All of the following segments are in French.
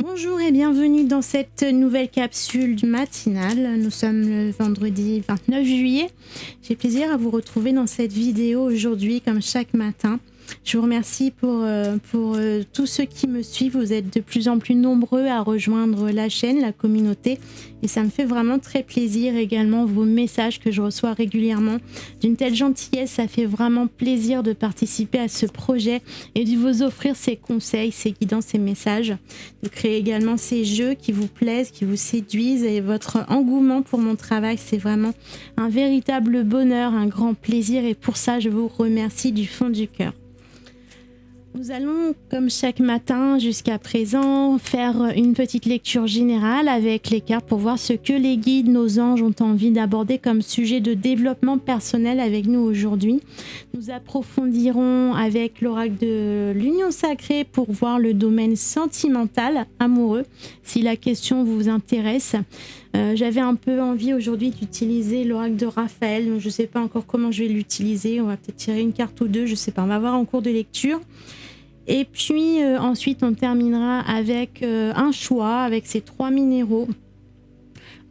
Bonjour et bienvenue dans cette nouvelle capsule matinale. Nous sommes le vendredi 29 juillet. J'ai plaisir à vous retrouver dans cette vidéo aujourd'hui comme chaque matin. Je vous remercie pour tous ceux qui me suivent. Vous êtes de plus en plus nombreux à rejoindre la chaîne, la communauté. Et ça me fait vraiment très plaisir également vos messages que je reçois régulièrement. D'une telle gentillesse, ça fait vraiment plaisir de participer à ce projet et de vous offrir ces conseils, ces guidances, ces messages. De créer également ces jeux qui vous plaisent, qui vous séduisent. Et votre engouement pour mon travail, c'est vraiment un véritable bonheur, un grand plaisir. Et pour ça, je vous remercie du fond du cœur. Nous allons, comme chaque matin jusqu'à présent, faire une petite lecture générale avec les cartes pour voir ce que les guides, nos anges ont envie d'aborder comme sujet de développement personnel avec nous aujourd'hui. Nous approfondirons avec l'oracle de l'Union Sacrée pour voir le domaine sentimental, amoureux, si la question vous intéresse. J'avais un peu envie aujourd'hui d'utiliser l'oracle de Raphaël, donc je ne sais pas encore comment je vais l'utiliser. On va peut-être tirer une carte ou deux, je ne sais pas, on va voir en cours de lecture. Et puis ensuite on terminera avec un choix, avec ces 3 minéraux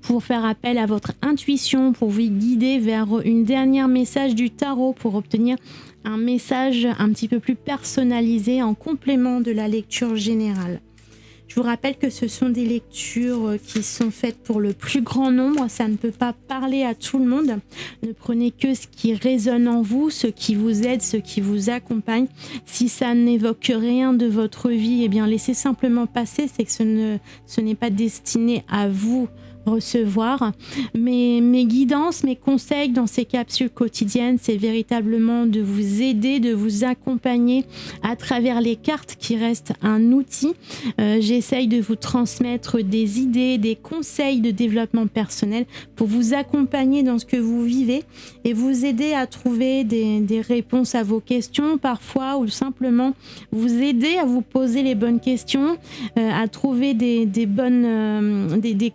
pour faire appel à votre intuition, pour vous guider vers une dernière message du tarot pour obtenir un message un petit peu plus personnalisé en complément de la lecture générale. Je vous rappelle que ce sont des lectures qui sont faites pour le plus grand nombre. Ça ne peut pas parler à tout le monde. Ne prenez que ce qui résonne en vous, ce qui vous aide, ce qui vous accompagne. Si ça n'évoque rien de votre vie, eh bien laissez simplement passer. C'est que ce n'est pas destiné à vous recevoir. Mes guidances, mes conseils dans ces capsules quotidiennes, c'est véritablement de vous aider, de vous accompagner à travers les cartes qui restent un outil. J'essaye de vous transmettre des idées, des conseils de développement personnel pour vous accompagner dans ce que vous vivez et vous aider à trouver des réponses à vos questions parfois, ou simplement vous aider à vous poser les bonnes questions, à trouver des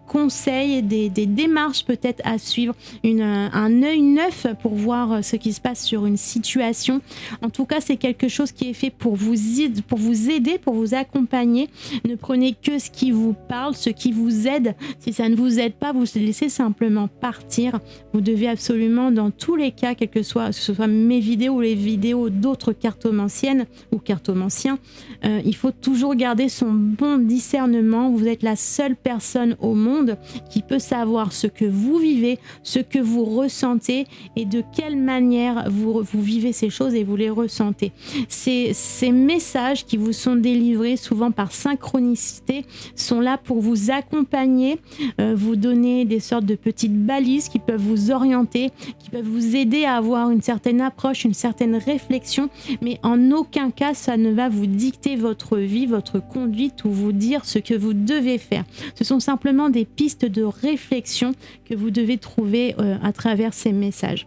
conseils, des démarches peut-être à suivre, un œil neuf pour voir ce qui se passe sur une situation. En tout cas, c'est quelque chose qui est fait pour vous aider, pour vous accompagner. Ne prenez que ce qui vous parle, ce qui vous aide. Si ça ne vous aide pas, vous laissez simplement partir. Vous devez absolument, dans tous les cas, que ce soit mes vidéos ou les vidéos d'autres cartomanciennes ou cartomanciens, il faut toujours garder son bon discernement. Vous êtes la seule personne au monde qui peut savoir ce que vous vivez, ce que vous ressentez et de quelle manière vous vivez ces choses et vous les ressentez. Ces messages qui vous sont délivrés souvent par synchronicité sont là pour vous accompagner, vous donner des sortes de petites balises qui peuvent vous orienter, qui peuvent vous aider à avoir une certaine approche, une certaine réflexion, mais en aucun cas ça ne va vous dicter votre vie, votre conduite ou vous dire ce que vous devez faire. Ce sont simplement des pistes de réflexion que vous devez trouver à travers ces messages.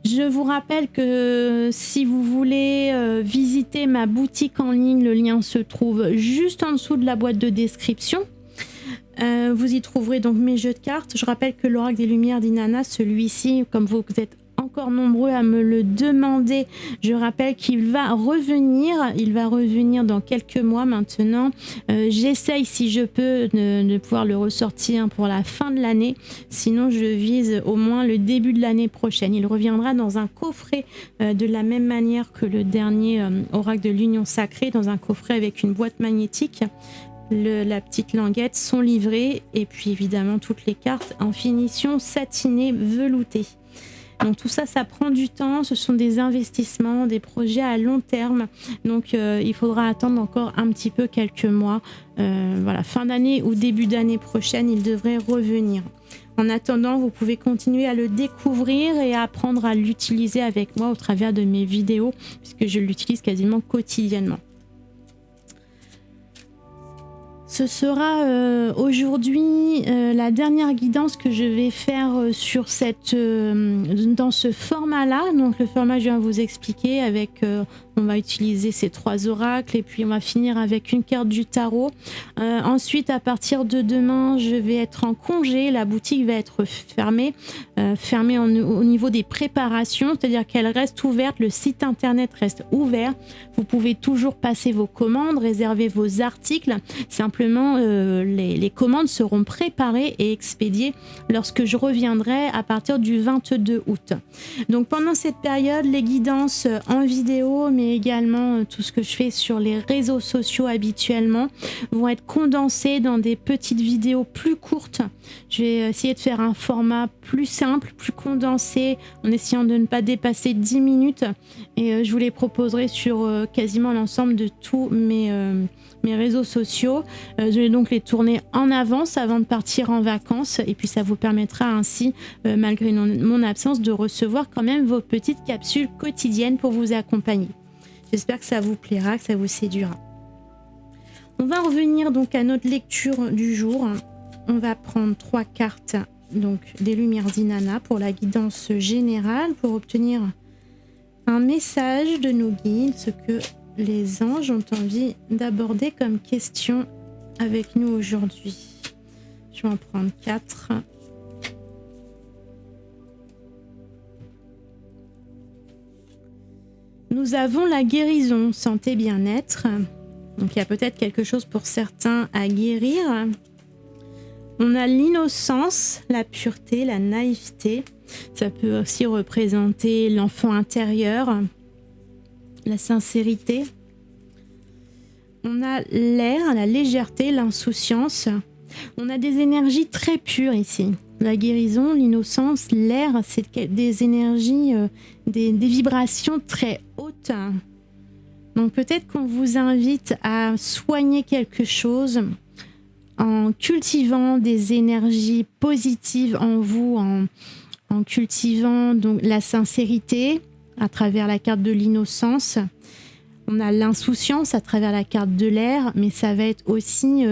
Je vous rappelle que si vous voulez visiter ma boutique en ligne, le lien se trouve juste en dessous de la boîte de description. Vous y trouverez donc mes jeux de cartes. Je rappelle que l'oracle des lumières d'Inanna, celui-ci, comme vous êtes encore nombreux à me le demander, je rappelle qu'il va revenir. Il va revenir dans quelques mois maintenant. J'essaye, si je peux, de pouvoir le ressortir pour la fin de l'année. Sinon, je vise au moins le début de l'année prochaine. Il reviendra dans un coffret de la même manière que le dernier oracle de l'Union Sacrée, dans un coffret avec une boîte magnétique. La petite languette sont livrées et puis évidemment toutes les cartes en finition satinée veloutée. Donc tout ça, ça prend du temps, ce sont des investissements, des projets à long terme. Donc il faudra attendre encore un petit peu, quelques mois. Voilà, fin d'année ou début d'année prochaine, il devrait revenir. En attendant, vous pouvez continuer à le découvrir et à apprendre à l'utiliser avec moi au travers de mes vidéos, puisque je l'utilise quasiment quotidiennement. Ce sera aujourd'hui la dernière guidance que je vais faire sur dans ce format-là. Donc le format, je viens vous expliquer avec On va utiliser ces 3 oracles et puis on va finir avec une carte du tarot. Ensuite, à partir de demain, je vais être en congé. La boutique va être fermée, au niveau des préparations, c'est-à-dire qu'elle reste ouverte, le site internet reste ouvert. Vous pouvez toujours passer vos commandes, réserver vos articles. Simplement, les commandes seront préparées et expédiées lorsque je reviendrai à partir du 22 août. Donc pendant cette période, les guidances en vidéo, mais également tout ce que je fais sur les réseaux sociaux habituellement, vont être condensées dans des petites vidéos plus courtes. Je vais essayer de faire un format plus simple, plus condensé, en essayant de ne pas dépasser 10 minutes. Et je vous les proposerai sur quasiment l'ensemble de tous mes réseaux sociaux. Je vais donc les tourner en avance avant de partir en vacances. Et puis ça vous permettra ainsi, malgré mon absence, de recevoir quand même vos petites capsules quotidiennes pour vous accompagner. J'espère que ça vous plaira, que ça vous séduira. On va revenir donc à notre lecture du jour. On va prendre 3 cartes donc des Lumières d'Inanna pour la guidance générale, pour obtenir un message de nos guides, ce que les anges ont envie d'aborder comme question avec nous aujourd'hui. Je vais en prendre 4. Nous avons la guérison, santé, bien-être. Donc il y a peut-être quelque chose pour certains à guérir. On a l'innocence, la pureté, la naïveté. Ça peut aussi représenter l'enfant intérieur, la sincérité. On a l'air, la légèreté, l'insouciance. On a des énergies très pures ici. La guérison, l'innocence, l'air, c'est des énergies, des vibrations très hautes. Donc peut-être qu'on vous invite à soigner quelque chose en cultivant des énergies positives en vous, en cultivant donc la sincérité à travers la carte de l'innocence. On a l'insouciance à travers la carte de l'air, mais ça va être aussi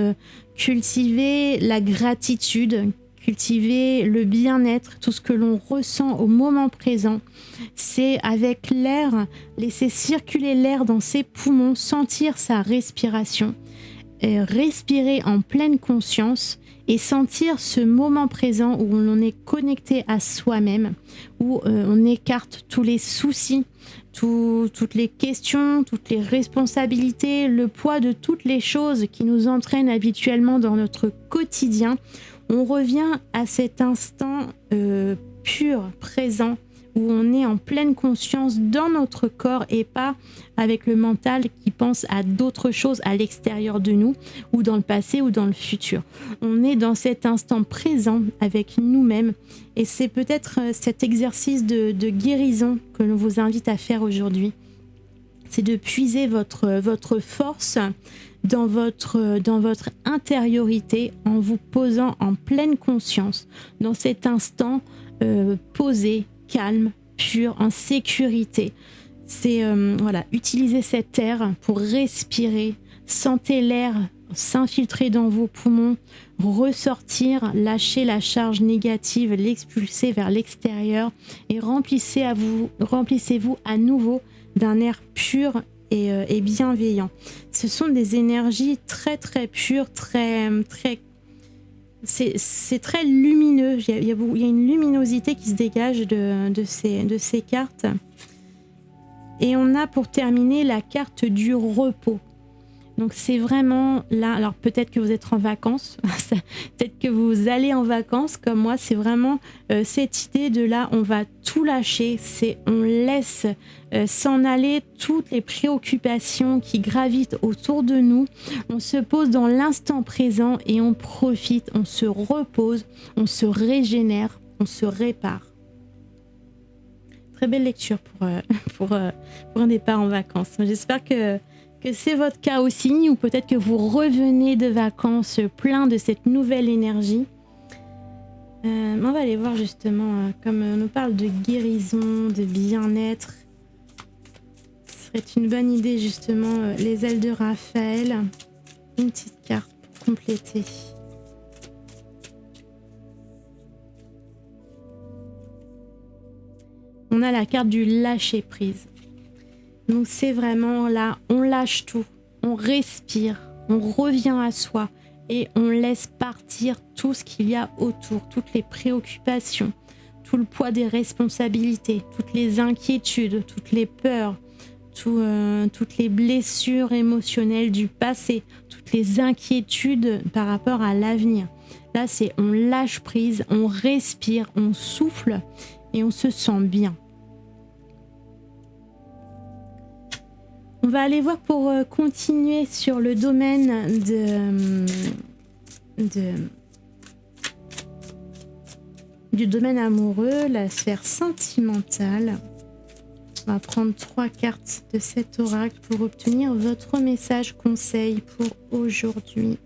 cultiver la gratitude, cultiver le bien-être, tout ce que l'on ressent au moment présent. C'est avec l'air, laisser circuler l'air dans ses poumons, sentir sa respiration, respirer en pleine conscience et sentir ce moment présent où l'on est connecté à soi-même, où on écarte tous les soucis, toutes les questions, toutes les responsabilités, le poids de toutes les choses qui nous entraînent habituellement dans notre quotidien. On revient à cet instant pur, présent, où on est en pleine conscience dans notre corps et pas avec le mental qui pense à d'autres choses à l'extérieur de nous ou dans le passé ou dans le futur. On est dans cet instant présent avec nous-mêmes et c'est peut-être cet exercice de guérison que l'on vous invite à faire aujourd'hui. C'est de puiser votre force dans votre intériorité en vous posant en pleine conscience dans cet instant posé, calme, pur, en sécurité. C'est utiliser cet air pour respirer, sentez l'air s'infiltrer dans vos poumons, ressortir, lâcher la charge négative, l'expulser vers l'extérieur et remplissez-vous à nouveau d'un air pur et bienveillant. Ce sont des énergies très très pures, c'est très lumineux. Il y a une luminosité qui se dégage de ces cartes. Et on a pour terminer la carte du repos. Donc c'est vraiment là, alors peut-être que vous êtes en vacances, peut-être que vous allez en vacances comme moi, c'est vraiment cette idée de là, on va tout lâcher, on laisse s'en aller toutes les préoccupations qui gravitent autour de nous, on se pose dans l'instant présent et on profite, on se repose, on se régénère, on se répare. Très belle lecture pour un départ en vacances. J'espère que c'est votre cas aussi, ou peut-être que vous revenez de vacances plein de cette nouvelle énergie. On va aller voir justement, comme on nous parle de guérison, de bien-être, ce serait une bonne idée justement, les ailes de Raphaël. Une petite carte pour compléter. On a la carte du lâcher-prise. Donc c'est vraiment là, on lâche tout, on respire, on revient à soi et on laisse partir tout ce qu'il y a autour, toutes les préoccupations, tout le poids des responsabilités, toutes les inquiétudes, toutes les peurs, toutes les blessures émotionnelles du passé, toutes les inquiétudes par rapport à l'avenir. Là, c'est on lâche prise, on respire, on souffle et on se sent bien. On va aller voir pour continuer sur le domaine du domaine amoureux, la sphère sentimentale. On va prendre 3 cartes de cet oracle pour obtenir votre message conseil pour aujourd'hui.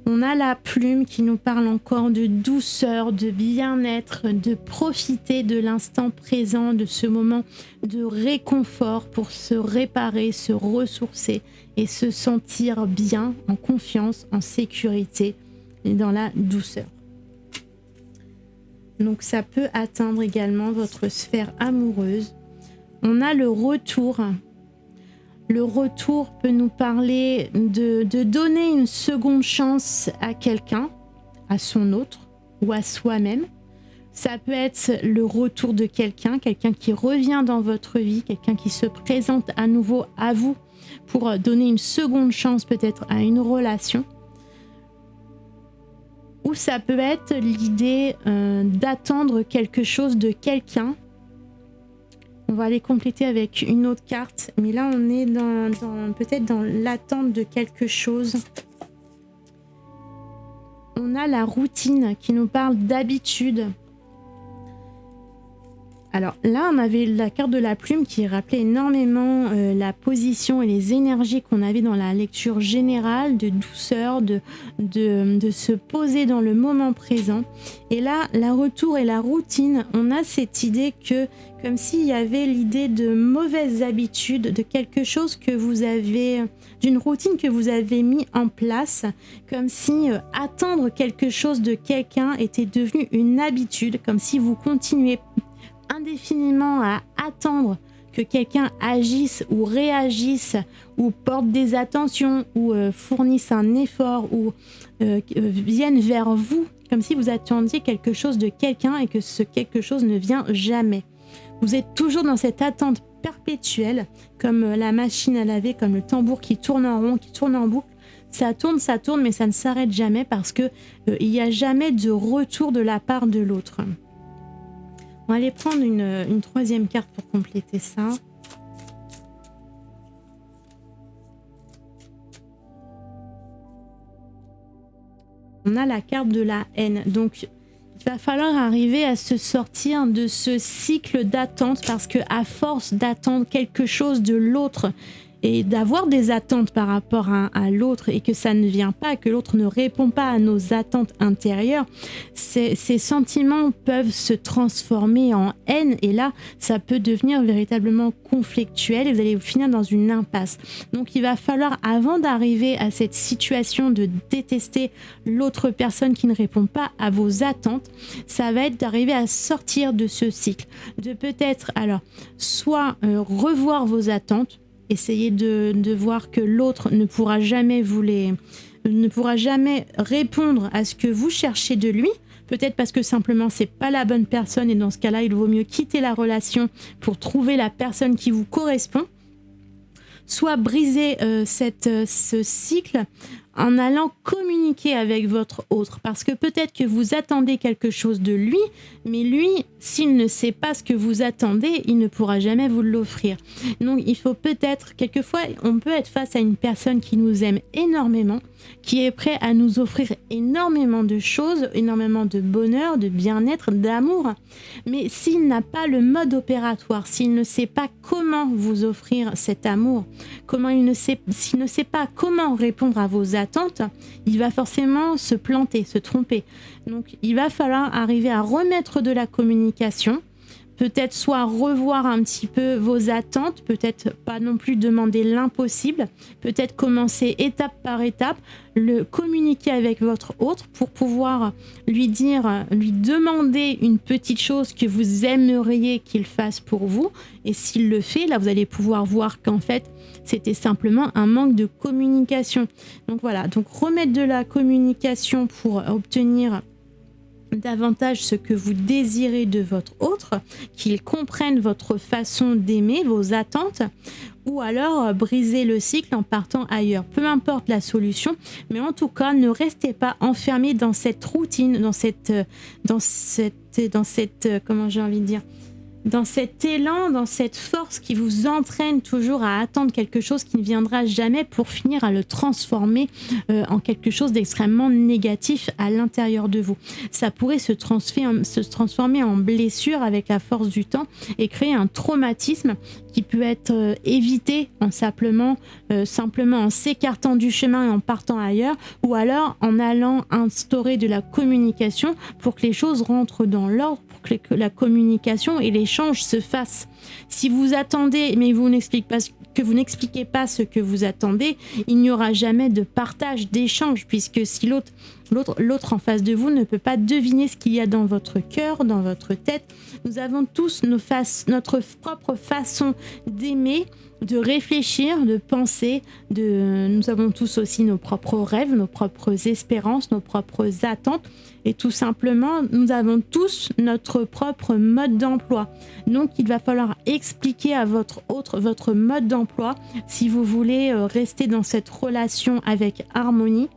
On a la plume qui nous parle encore de douceur, de bien-être, de profiter de l'instant présent, de ce moment de réconfort pour se réparer, se ressourcer et se sentir bien, en confiance, en sécurité et dans la douceur. Donc ça peut atteindre également votre sphère amoureuse. On a le retour. Le retour peut nous parler de donner une seconde chance à quelqu'un, à son autre ou à soi-même. Ça peut être le retour de quelqu'un qui revient dans votre vie, quelqu'un qui se présente à nouveau à vous pour donner une seconde chance peut-être à une relation. Ou ça peut être l'idée d'attendre quelque chose de quelqu'un. On va aller compléter avec une autre carte, mais là on est peut-être dans l'attente de quelque chose. On a la routine qui nous parle d'habitude. Alors là, on avait la carte de la plume qui rappelait énormément la position et les énergies qu'on avait dans la lecture générale, de douceur, de se poser dans le moment présent. Et là, la retour et la routine, on a cette idée que, comme s'il y avait l'idée de mauvaises habitudes, de quelque chose que vous avez, d'une routine que vous avez mis en place, comme si attendre quelque chose de quelqu'un était devenu une habitude, comme si vous continuez indéfiniment à attendre que quelqu'un agisse ou réagisse ou porte des attentions ou fournisse un effort ou vienne vers vous, comme si vous attendiez quelque chose de quelqu'un et que ce quelque chose ne vient jamais. Vous êtes toujours dans cette attente perpétuelle, comme la machine à laver, comme le tambour qui tourne en rond, qui tourne en boucle. Ça tourne, mais ça ne s'arrête jamais parce que il n'y a jamais de retour de la part de l'autre. On va aller prendre une troisième carte pour compléter ça. On a la carte de la haine. Donc, il va falloir arriver à se sortir de ce cycle d'attente parce que à force d'attendre quelque chose de l'autre et d'avoir des attentes par rapport à l'autre et que ça ne vient pas, que l'autre ne répond pas à nos attentes intérieures, ces sentiments peuvent se transformer en haine et là, ça peut devenir véritablement conflictuel et vous allez finir dans une impasse. Donc il va falloir, avant d'arriver à cette situation de détester l'autre personne qui ne répond pas à vos attentes, ça va être d'arriver à sortir de ce cycle, de peut-être alors soit revoir vos attentes, essayer de voir que l'autre ne pourra jamais répondre à ce que vous cherchez de lui, peut-être parce que simplement c'est pas la bonne personne et dans ce cas-là il vaut mieux quitter la relation pour trouver la personne qui vous correspond, soit briser ce cycle en allant communiquer avec votre autre, parce que peut-être que vous attendez quelque chose de lui, mais lui, s'il ne sait pas ce que vous attendez, il ne pourra jamais vous l'offrir. Donc il faut peut-être, quelquefois, on peut être face à une personne qui nous aime énormément, qui est prêt à nous offrir énormément de choses, énormément de bonheur, de bien-être, d'amour, mais s'il n'a pas le mode opératoire, s'il ne sait pas comment vous offrir cet amour, s'il ne sait pas comment répondre à vos attentes, il va forcément se planter, se tromper. Donc il va falloir arriver à remettre de la communication, peut-être soit revoir un petit peu vos attentes, peut-être pas non plus demander l'impossible, peut-être commencer étape par étape, le communiquer avec votre autre pour pouvoir lui demander une petite chose que vous aimeriez qu'il fasse pour vous. Et s'il le fait, là, vous allez pouvoir voir qu'en fait, c'était simplement un manque de communication. Donc voilà, donc remettre de la communication pour obtenir davantage ce que vous désirez de votre autre, qu'il comprenne votre façon d'aimer, vos attentes, ou alors briser le cycle en partant ailleurs. Peu importe la solution, mais en tout cas, ne restez pas enfermé dans cette routine, dans cette comment j'ai envie de dire, dans cet élan, dans cette force qui vous entraîne toujours à attendre quelque chose qui ne viendra jamais pour finir à le transformer en quelque chose d'extrêmement négatif à l'intérieur de vous. Ça pourrait se transformer en blessure avec la force du temps et créer un traumatisme qui peut être évité en simplement en s'écartant du chemin et en partant ailleurs, ou alors en allant instaurer de la communication pour que les choses rentrent dans l'ordre, pour que la communication et l'échange se fassent. Si vous attendez, mais vous n'expliquez pas ce que vous attendez, il n'y aura jamais de partage, d'échange, puisque si l'autre en face de vous ne peut pas deviner ce qu'il y a dans votre cœur, dans votre tête. Nous avons tous notre propre façon d'aimer, de réfléchir, de penser. Nous avons tous aussi nos propres rêves, nos propres espérances, nos propres attentes. Et tout simplement, nous avons tous notre propre mode d'emploi. Donc, il va falloir expliquer à votre autre votre mode d'emploi si vous voulez rester dans cette relation avec harmonie.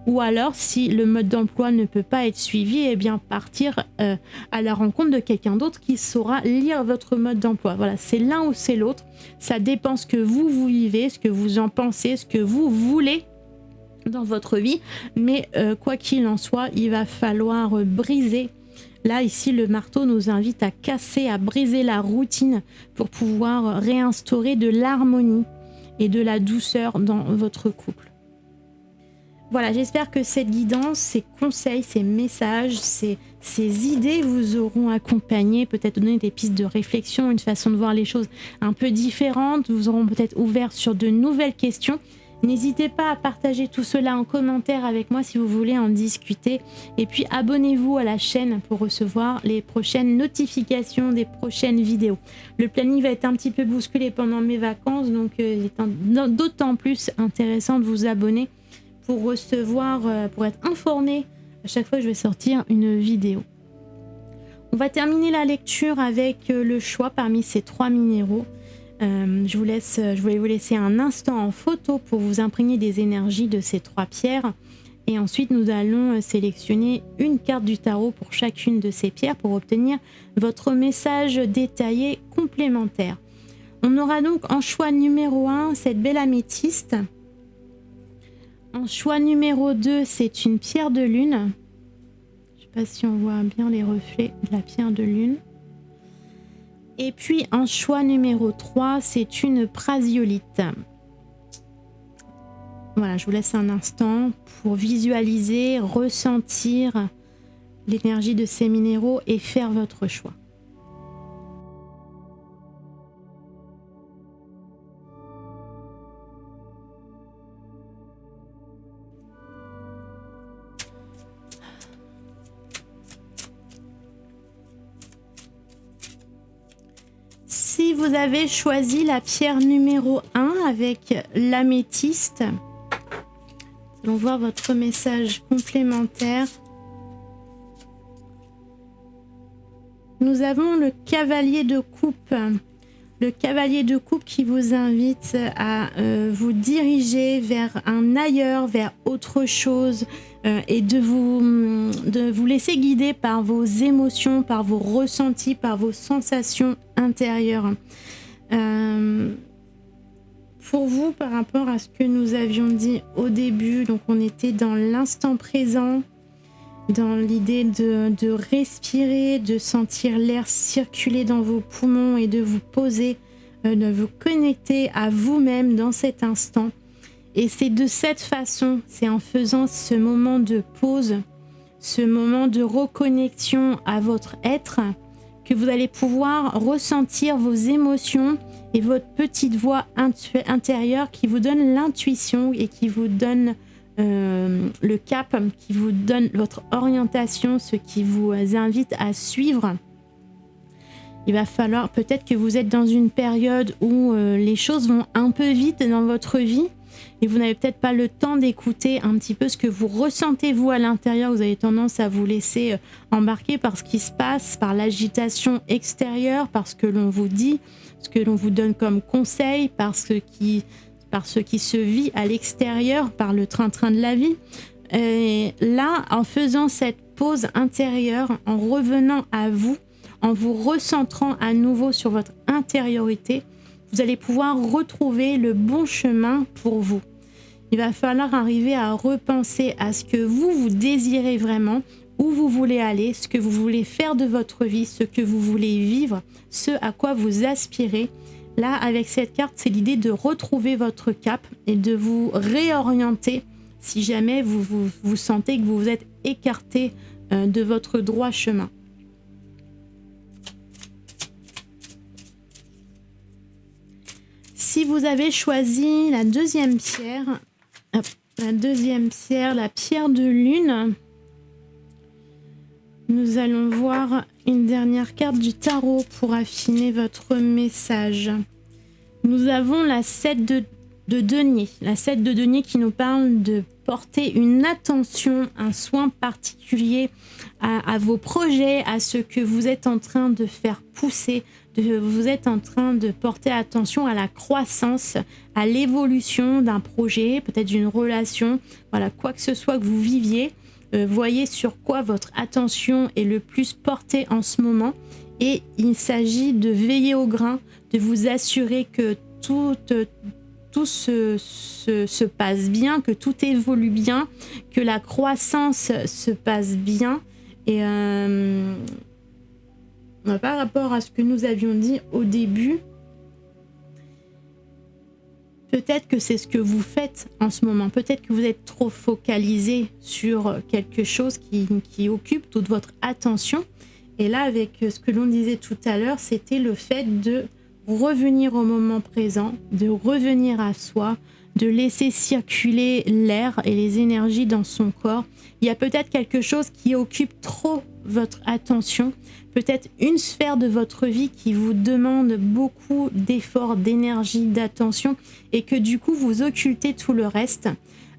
Ou alors, si le mode d'emploi ne peut pas être suivi, eh bien partir à la rencontre de quelqu'un d'autre qui saura lire votre mode d'emploi. Voilà, c'est l'un ou c'est l'autre. Ça dépend ce que vous vivez, ce que vous en pensez, ce que vous voulez dans votre vie. Mais quoi qu'il en soit, il va falloir briser. Là, ici, le marteau nous invite à casser, à briser la routine pour pouvoir réinstaurer de l'harmonie et de la douceur dans votre couple. Voilà, j'espère que cette guidance, ces conseils, ces messages, ces idées vous auront accompagné, peut-être donné des pistes de réflexion, une façon de voir les choses un peu différente, vous auront peut-être ouvert sur de nouvelles questions. N'hésitez pas à partager tout cela en commentaire avec moi si vous voulez en discuter. Et puis abonnez-vous à la chaîne pour recevoir les prochaines notifications des prochaines vidéos. Le planning va être un petit peu bousculé pendant mes vacances, donc il est d'autant plus intéressant de vous abonner pour recevoir, pour être informé à chaque fois que je vais sortir une vidéo. On va terminer la lecture avec le choix parmi ces 3 minéraux. Je voulais vous laisser un instant en photo pour vous imprégner des énergies de ces 3 pierres. Et ensuite, nous allons sélectionner une carte du tarot pour chacune de ces pierres pour obtenir votre message détaillé complémentaire. On aura donc en choix numéro 1 cette belle améthyste. En choix numéro 2, c'est une pierre de lune. Je ne sais pas si on voit bien les reflets de la pierre de lune. Et puis en choix numéro 3, c'est une prasiolite. Voilà, je vous laisse un instant pour visualiser, ressentir l'énergie de ces minéraux et faire votre choix. Si vous avez choisi la pierre numéro 1 avec l'améthyste, nous allons voir votre message complémentaire. Nous avons le cavalier de coupe. Le cavalier de coupe qui vous invite à vous diriger vers un ailleurs, vers autre chose et de vous laisser guider par vos émotions, par vos ressentis, par vos sensations intérieures. Pour vous, par rapport à ce que nous avions dit au début, donc on était dans l'instant présent, dans l'idée de respirer, de sentir l'air circuler dans vos poumons et de vous poser, de vous connecter à vous-même dans cet instant. Et c'est de cette façon, c'est en faisant ce moment de pause, ce moment de reconnexion à votre être, que vous allez pouvoir ressentir vos émotions et votre petite voix intérieure qui vous donne l'intuition et qui vous donne le cap, qui vous donne votre orientation, ce qui vous invite à suivre. Il va falloir, peut-être que vous êtes dans une période où les choses vont un peu vite dans votre vie et vous n'avez peut-être pas le temps d'écouter un petit peu ce que vous ressentez vous à l'intérieur. Vous avez tendance à vous laisser embarquer par ce qui se passe, par l'agitation extérieure, par ce que l'on vous dit, ce que l'on vous donne comme conseil, par ce qui se vit à l'extérieur, par le train-train de la vie. Et là, en faisant cette pause intérieure, en revenant à vous, en vous recentrant à nouveau sur votre intériorité, vous allez pouvoir retrouver le bon chemin pour vous. Il va falloir arriver à repenser à ce que vous désirez vraiment, où vous voulez aller, ce que vous voulez faire de votre vie, ce que vous voulez vivre, ce à quoi vous aspirez. Là, avec cette carte, c'est l'idée de retrouver votre cap et de vous réorienter si jamais vous sentez que vous vous êtes écarté de votre droit chemin. Si vous avez choisi la deuxième pierre, la pierre de lune, nous allons voir une dernière carte du tarot pour affiner votre message. Nous avons la 7 de denier. La 7 de denier qui nous parle de porter une attention, un soin particulier à vos projets, à ce que vous êtes en train de faire pousser. Vous êtes en train de porter attention à la croissance, à l'évolution d'un projet, peut-être d'une relation, voilà, quoi que ce soit que vous viviez. Voyez sur quoi votre attention est le plus portée en ce moment et il s'agit de veiller au grain, de vous assurer que tout se passe bien, que tout évolue bien, que la croissance se passe bien. Et par rapport à ce que nous avions dit au début, peut-être que c'est ce que vous faites en ce moment. Peut-être que vous êtes trop focalisé sur quelque chose qui occupe toute votre attention. Et là, avec ce que l'on disait tout à l'heure, c'était le fait de revenir au moment présent, de revenir à soi, de laisser circuler l'air et les énergies dans son corps. Il y a peut-être quelque chose qui occupe trop votre attention, peut-être une sphère de votre vie qui vous demande beaucoup d'efforts, d'énergie, d'attention et que du coup vous occultez tout le reste.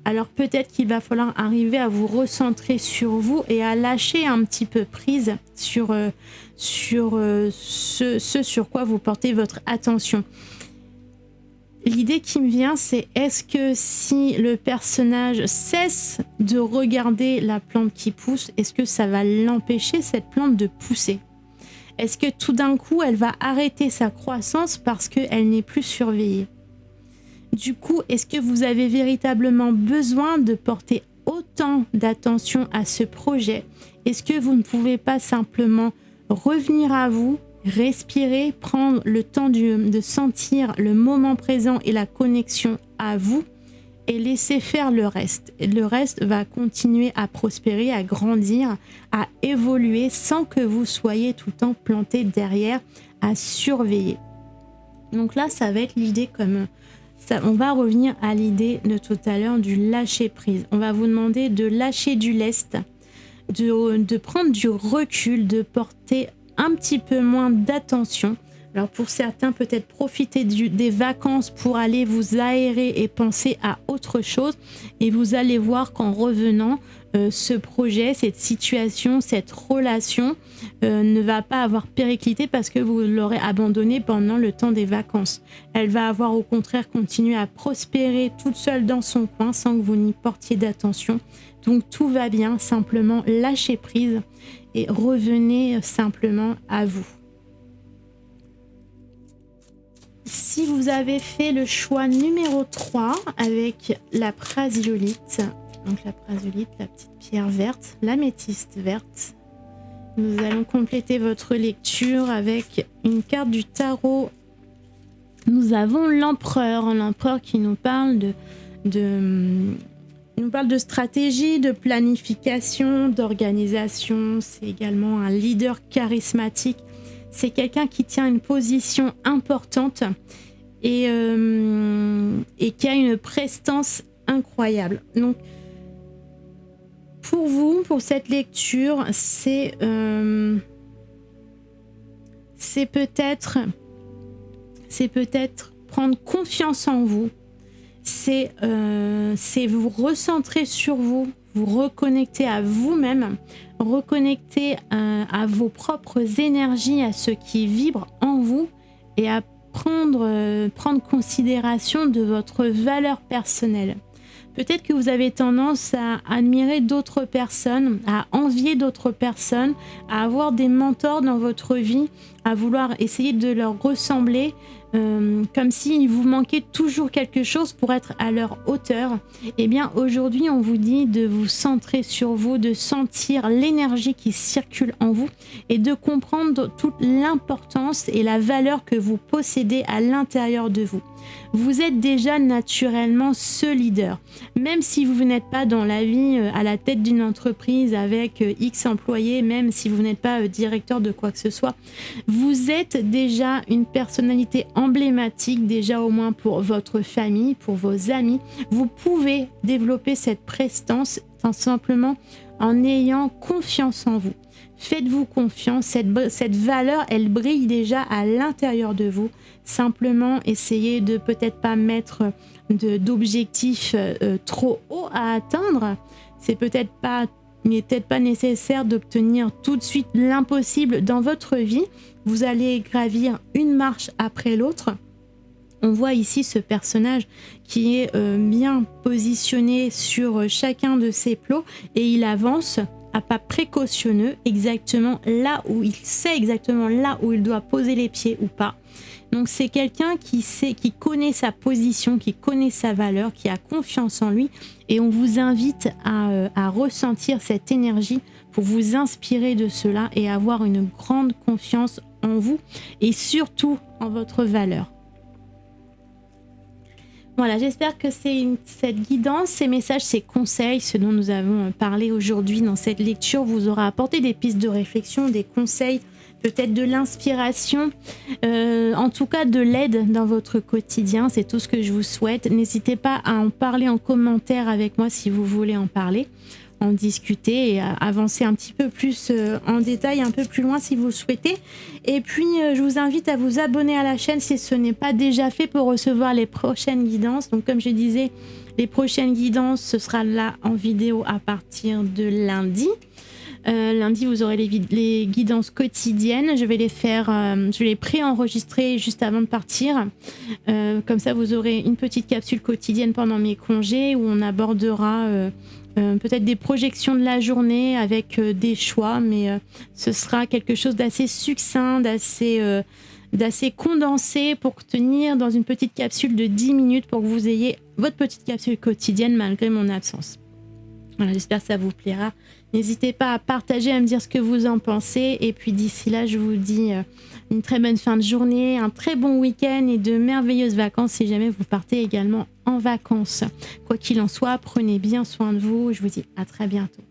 Alors peut-être qu'il va falloir arriver à vous recentrer sur vous et à lâcher un petit peu prise sur ce sur quoi vous portez votre attention. L'idée qui me vient, c'est est-ce que si le personnage cesse de regarder la plante qui pousse, est-ce que ça va l'empêcher, cette plante, de pousser? Est-ce que tout d'un coup, elle va arrêter sa croissance parce qu'elle n'est plus surveillée? Du coup, est-ce que vous avez véritablement besoin de porter autant d'attention à ce projet? Est-ce que vous ne pouvez pas simplement revenir à vous, respirer, prendre le temps de sentir le moment présent et la connexion à vous et laisser faire le reste? Et le reste va continuer à prospérer, à grandir, à évoluer sans que vous soyez tout le temps planté derrière à surveiller. Donc là, ça va être l'idée comme ça. On va revenir à l'idée de tout à l'heure du lâcher prise. On va vous demander de lâcher du lest, de prendre du recul, de porter un petit peu moins d'attention. Alors pour certains, peut-être profiter des vacances pour aller vous aérer et penser à autre chose. Et vous allez voir qu'en revenant, ce projet, cette situation, cette relation ne va pas avoir périclité parce que vous l'aurez abandonnée pendant le temps des vacances. Elle va avoir au contraire continué à prospérer toute seule dans son coin sans que vous n'y portiez d'attention. Donc tout va bien, simplement lâchez prise et revenez simplement à vous. Si vous avez fait le choix numéro 3 avec la prasiolite, donc la prasiolite, la petite pierre verte, l'améthyste verte, nous allons compléter votre lecture avec une carte du tarot. Nous avons l'empereur qui nous parle nous parle de stratégie, de planification, d'organisation. C'est également un leader charismatique. C'est quelqu'un qui tient une position importante et qui a une prestance incroyable. Donc, pour vous, pour cette lecture, c'est peut-être prendre confiance en vous. C'est vous recentrer sur vous, vous reconnecter à vous-même, reconnecter à vos propres énergies, à ce qui vibre en vous et à prendre considération de votre valeur personnelle. Peut-être que vous avez tendance à admirer d'autres personnes, à envier d'autres personnes, à avoir des mentors dans votre vie, à vouloir essayer de leur ressembler, comme s'il vous manquait toujours quelque chose pour être à leur hauteur. Eh bien, aujourd'hui, on vous dit de vous centrer sur vous, de sentir l'énergie qui circule en vous et de comprendre toute l'importance et la valeur que vous possédez à l'intérieur de vous. Vous êtes déjà naturellement ce leader. Même si vous n'êtes pas dans la vie à la tête d'une entreprise avec X employés, même si vous n'êtes pas directeur de quoi que ce soit, vous êtes déjà une personnalité emblématique, déjà au moins pour votre famille, pour vos amis. Vous pouvez développer cette prestance tout simplement en ayant confiance en vous. Faites-vous confiance, cette valeur, elle brille déjà à l'intérieur de vous. Simplement, essayez de peut-être pas mettre d'objectifs trop hauts à atteindre. Il n'est peut-être pas nécessaire d'obtenir tout de suite l'impossible dans votre vie. Vous allez gravir une marche après l'autre. On voit ici ce personnage qui est bien positionné sur chacun de ses plots et il avance à pas précautionneux, exactement là où il sait exactement là où il doit poser les pieds ou pas. Donc c'est quelqu'un qui connaît sa position, qui connaît sa valeur, qui a confiance en lui et on vous invite à ressentir cette énergie pour vous inspirer de cela et avoir une grande confiance en vous et surtout en votre valeur. Voilà, j'espère que cette guidance, ces messages, ces conseils, ce dont nous avons parlé aujourd'hui dans cette lecture, vous aura apporté des pistes de réflexion, des conseils, peut-être de l'inspiration, en tout cas de l'aide dans votre quotidien. C'est tout ce que je vous souhaite. N'hésitez pas à en parler en commentaire avec moi si vous voulez en parler, en discuter et à avancer un petit peu plus en détail, un peu plus loin si vous le souhaitez. Et puis, je vous invite à vous abonner à la chaîne si ce n'est pas déjà fait pour recevoir les prochaines guidances. Donc, comme je disais, les prochaines guidances, ce sera là en vidéo à partir de lundi. Lundi, vous aurez les guidances quotidiennes. Je vais les pré-enregistrer juste avant de partir. Comme ça, vous aurez une petite capsule quotidienne pendant mes congés où on abordera peut-être des projections de la journée avec des choix, mais ce sera quelque chose d'assez succinct, d'assez condensé pour tenir dans une petite capsule de 10 minutes pour que vous ayez votre petite capsule quotidienne malgré mon absence. Voilà, j'espère que ça vous plaira. N'hésitez pas à partager, à me dire ce que vous en pensez. Et puis d'ici là, je vous dis une très bonne fin de journée, un très bon week-end et de merveilleuses vacances si jamais vous partez également en vacances. Quoi qu'il en soit, prenez bien soin de vous. Je vous dis à très bientôt.